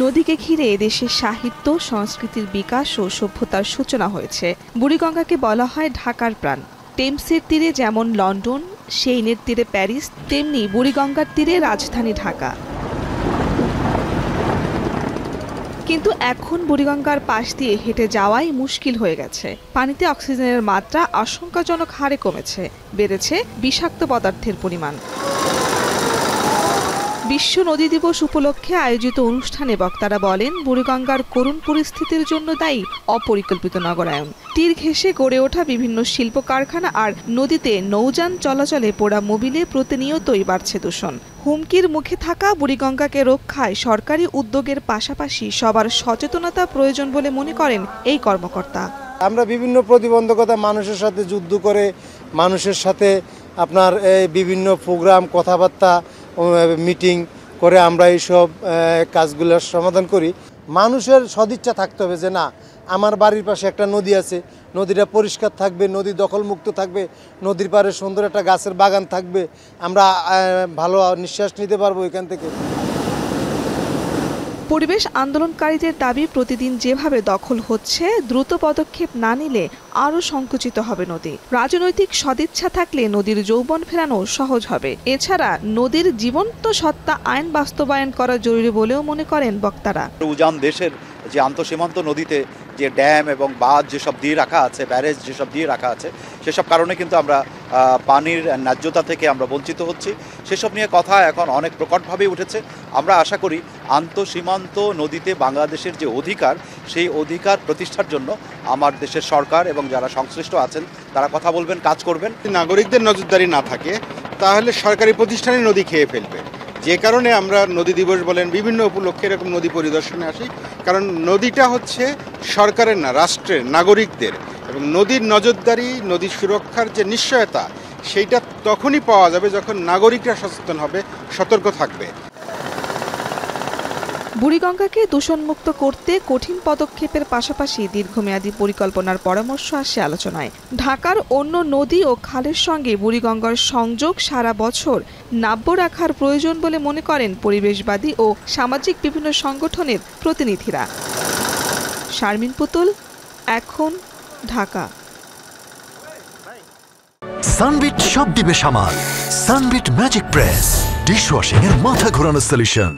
নদীকে ঘিরে এদেশের সাহিত্য সংস্কৃতির বিকাশ ও সভ্যতার সূচনা হয়েছে। বুড়িগঙ্গাকে বলা হয় ঢাকার প্রাণ। টেমসের তীরে যেমন লন্ডন, সেইনের তীরে প্যারিস, তেমনি বুড়িগঙ্গার তীরে রাজধানী ঢাকা। কিন্তু এখন বুড়িগঙ্গার পাশ দিয়ে হেঁটে যাওয়াই মুশকিল হয়ে গেছে। পানিতে অক্সিজেনের মাত্রা আশঙ্কাজনক হারে কমেছে, বেড়েছে বিষাক্ত পদার্থের পরিমাণ। বিশ্ব নদী দিবস উপলক্ষে আয়োজিত অনুষ্ঠানে বক্তারা বলেন, বুড়িগঙ্গার করুণ পরিস্থিতির জন্য দায়ী অপরিকল্পিত নগরায়ন। তীর ঘেঁষে গড়ে ওঠা বিভিন্ন শিল্প কারখানা আর নদীতে নৌযান চলাচলে পোড়া মোবিলে প্রতিনিয়তই বাড়ছে দূষণ। হুমকির মুখে থাকা বুড়িগঙ্গাকে রক্ষায় সরকারি উদ্যোগের পাশাপাশি সবার সচেতনতা প্রয়োজন বলে মনে করেন এই কর্মকর্তা। আমরা বিভিন্ন প্রতিবন্ধকতা মানুষের সাথে যুদ্ধ করে, মানুষের সাথে আপনার বিভিন্ন প্রোগ্রাম, কথাবার্তা, মিটিং করে আমরা এইসব কাজগুলোর সমাধান করি। মানুষের সদিচ্ছা থাকতে হবে যে না, আমার বাড়ির পাশে একটা নদী আছে, নদীটা পরিষ্কার থাকবে, নদী দখলমুক্ত থাকবে, নদীর পাড়ে সুন্দর একটা গাছের বাগান থাকবে, আমরা ভালো নিঃশ্বাস নিতে পারবো এখান থেকে। পরিবেশ আন্দোলনকারীদের দাবি, প্রতিদিন যেভাবে দখল হচ্ছে, দ্রুত পদক্ষেপ না নিলে আরও সংকুচিত হবে নদী। রাজনৈতিক সদিচ্ছা থাকলে নদীর যৌবন ফেরানো সহজ হবে। এছাড়া নদীর জীবন্ত সত্তা আইন বাস্তবায়ন করা জরুরি বলেও মনে করেন বক্তারা। উজান দেশের যে আন্তঃসীমান্ত নদীতে যে ড্যাম এবং বাঁধ যেসব দিয়ে রাখা আছে, ব্যারেজ যেসব দিয়ে রাখা আছে, সেসব কারণে কিন্তু আমরা পানির ন্যায্যতা থেকে আমরা বঞ্চিত হচ্ছি। সেসব নিয়ে কথা এখন অনেক প্রকটভাবেই উঠেছে। আমরা আশা করি আন্তঃসীমান্ত নদীতে বাংলাদেশের যে অধিকার, সেই অধিকার প্রতিষ্ঠার জন্য আমার দেশের সরকার এবং যারা সংশ্লিষ্ট আছেন তারা কথা বলবেন, কাজ করবেন। নাগরিকদের নজরদারি না থাকে তাহলে সরকারি প্রতিষ্ঠানে নদী খেয়ে ফেলবে। যে কারণে আমরা নদী দিবস বলেন, বিভিন্ন উপলক্ষে এরকম নদী পরিদর্শনে আসি, কারণ নদীটা হচ্ছে সরকারের না, রাষ্ট্রের, নাগরিকদের। এবং নদীর নজরদারি, নদী সুরক্ষার যে নিশ্চয়তা, সেইটা তখনই পাওয়া যাবে যখন নাগরিকরা সচেতন হবে, সতর্ক থাকবে। বুড়িগঙ্গাকে দূষণমুক্ত করতে কঠিন পদক্ষেপের পাশাপাশি দীর্ঘমেয়াদী পরিকল্পনার পরামর্শ আসে আলোচনায়। ঢাকার অন্য নদী ও খালের সঙ্গে বুড়িগঙ্গার সংযোগ সারা বছর নাব্য রাখার প্রয়োজন বলে মনে করেন পরিবেশবাদী ও সামাজিক বিভিন্ন সংগঠনের প্রতিনিধিরা। শারমিন পুতুল, এখন, ঢাকা। সানবিট সব দিবে সামাল। সানবিট ম্যাজিক প্রেস, ডিশওয়াশিং এর মাথা ঘোরানো সলিউশন।